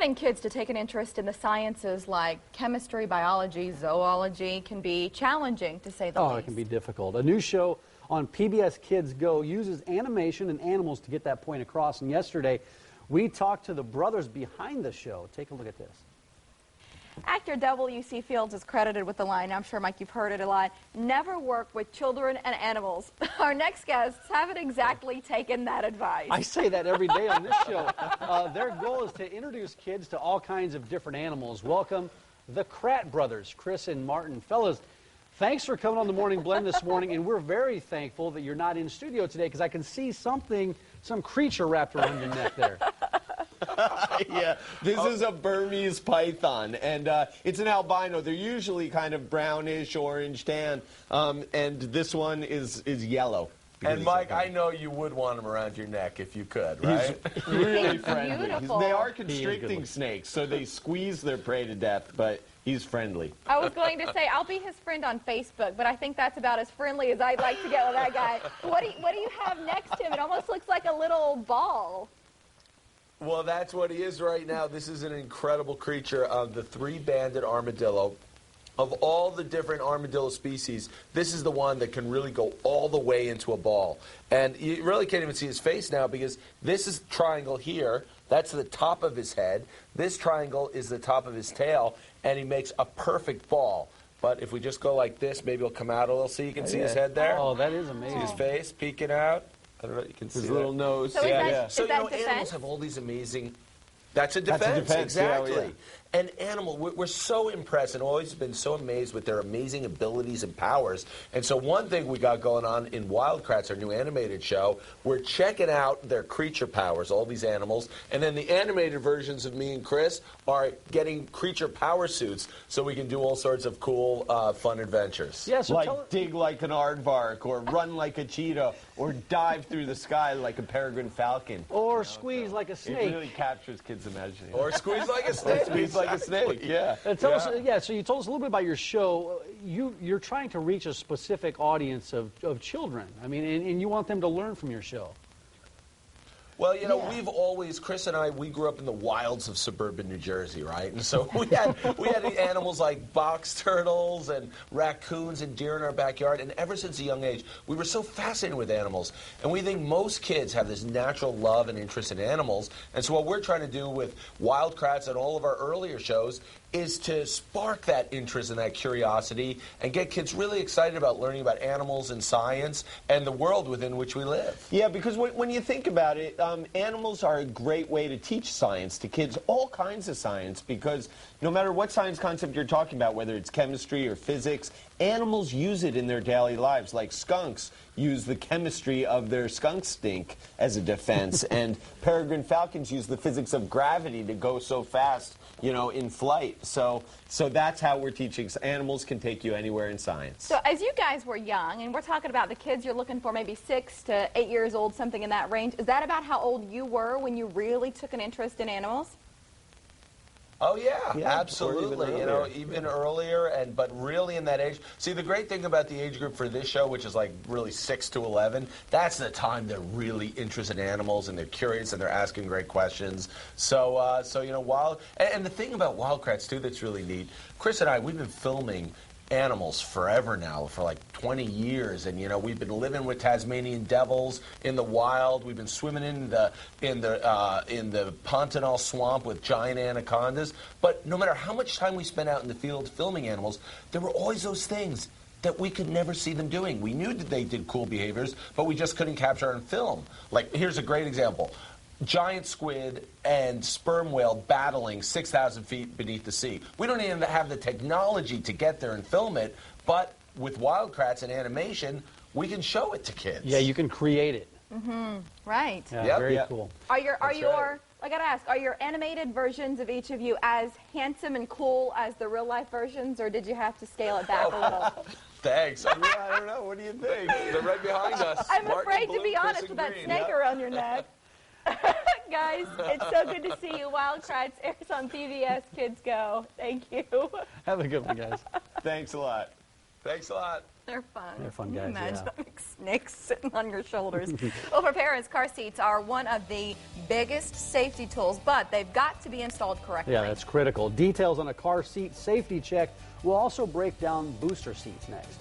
Getting kids to take an interest in the sciences like chemistry, biology, zoology can be challenging, to say the least. Oh, it can be difficult. A new show on PBS Kids Go uses animation and animals to get that point across. And yesterday, we talked to the brothers behind the show. Take a look at this. Actor W.C. Fields is credited with the line, I'm sure, Mike, you've heard it a lot, never work with children and animals. Our next guests haven't exactly taken that advice. I say that every day on this show. Their goal is to introduce kids to all kinds of different animals. Welcome the Kratt brothers, Chris and Martin. Fellas, thanks for coming on the Morning Blend this morning, and we're very thankful that you're not in studio today because I can see some creature wrapped around your neck there. Yeah, this is a Burmese python, and it's an albino. They're usually kind of brownish, orange, tan, and this one is yellow. And Mike, I know you would want him around your neck if you could, right? He's really friendly. Beautiful. They are constricting snakes, so they squeeze their prey to death, but he's friendly. I was going to say, I'll be his friend on Facebook, but I think that's about as friendly as I'd like to get with that guy. What do you have next to him? It almost looks like a little ball. Well, that's what he is right now. This is an incredible creature, the three-banded armadillo. Of all the different armadillo species, this is the one that can really go all the way into a ball. And you really can't even see his face now because this is triangle here. That's the top of his head. This triangle is the top of his tail, and he makes a perfect ball. But if we just go like this, maybe he'll come out a little. See, you can see his head there. Oh, that is amazing. See his face peeking out. I don't know. You can see His little nose. So So, animals have all these amazing... That's a defense, exactly. Yeah. And animal, we're so impressed and always been so amazed with their amazing abilities and powers. And so one thing we got going on in Wild Kratts, our new animated show, we're checking out their creature powers, all these animals. And then the animated versions of me and Chris are getting creature power suits so we can do all sorts of cool, fun adventures. Yeah, so Like dig like an aardvark, or run like a cheetah, or dive through the sky like a peregrine falcon. or squeeze like a It snake. really captures kids' imagination. Or squeeze like a snake. Squeeze like a snake, yeah. Tell us, so you told us a little bit about your show. You're trying to reach a specific audience of children. I mean, and you want them to learn from your show. Well, you know, we've always, Chris and I, we grew up in the wilds of suburban New Jersey, right? And so we had animals like box turtles and raccoons and deer in our backyard. And ever since a young age, we were so fascinated with animals. And we think most kids have this natural love and interest in animals. And so what we're trying to do with Wild Kratts and all of our earlier shows is to spark that interest and that curiosity and get kids really excited about learning about animals and science and the world within which we live. Yeah, because when you think about it, animals are a great way to teach science to kids, all kinds of science, because no matter what science concept you're talking about, whether it's chemistry or physics, animals use it in their daily lives. Like skunks use the chemistry of their skunk stink as a defense, and peregrine falcons use the physics of gravity to go so fast, you know, in flight. So that's how we're teaching. Animals can take you anywhere in science. So as you guys were young, and we're talking about the kids you're looking for, maybe 6 to 8 years old, something in that range, is that about how old you were when you really took an interest in animals? Oh yeah, Yeah, absolutely. You know, even earlier, but really in that age. See, the great thing about the age group for this show, which is like really 6 to 11, that's the time they're really interested in animals and they're curious and they're asking great questions. So, you know, and the thing about Wild Kratts too that's really neat. Chris and I, we've been filming animals forever now, for like 20 years, and you know, we've been living with Tasmanian devils in the wild. We've been swimming in the Pontanal swamp with giant anacondas. But no matter how much time we spent out in the field filming animals, there were always those things that we could never see them doing. We knew that they did cool behaviors, but we just couldn't capture it on film. Like, here's a great example. Giant squid and sperm whale battling 6,000 feet beneath the sea. We don't even have the technology to get there and film it, but with Wild Kratts and animation, we can show it to kids. Yeah, you can create it. Mm-hmm. Right. Yeah, very cool. Are your I gotta ask, are your animated versions of each of you as handsome and cool as the real life versions, or did you have to scale it back a little? Thanks. I don't know. What do you think? They're right behind us. I'm Martin afraid Blue, to be Chris honest and with that Green. snake around your neck. Guys, it's so good to see you. Wild Kratts airs on PBS Kids Go. Thank you. Have a good one, guys. Thanks a lot. Thanks a lot. They're fun. They're fun Can you guys, imagine yeah. having snakes sitting on your shoulders? Well, for parents, car seats are one of the biggest safety tools, but they've got to be installed correctly. Yeah, that's critical. Details on a car seat safety check. We'll also break down booster seats next.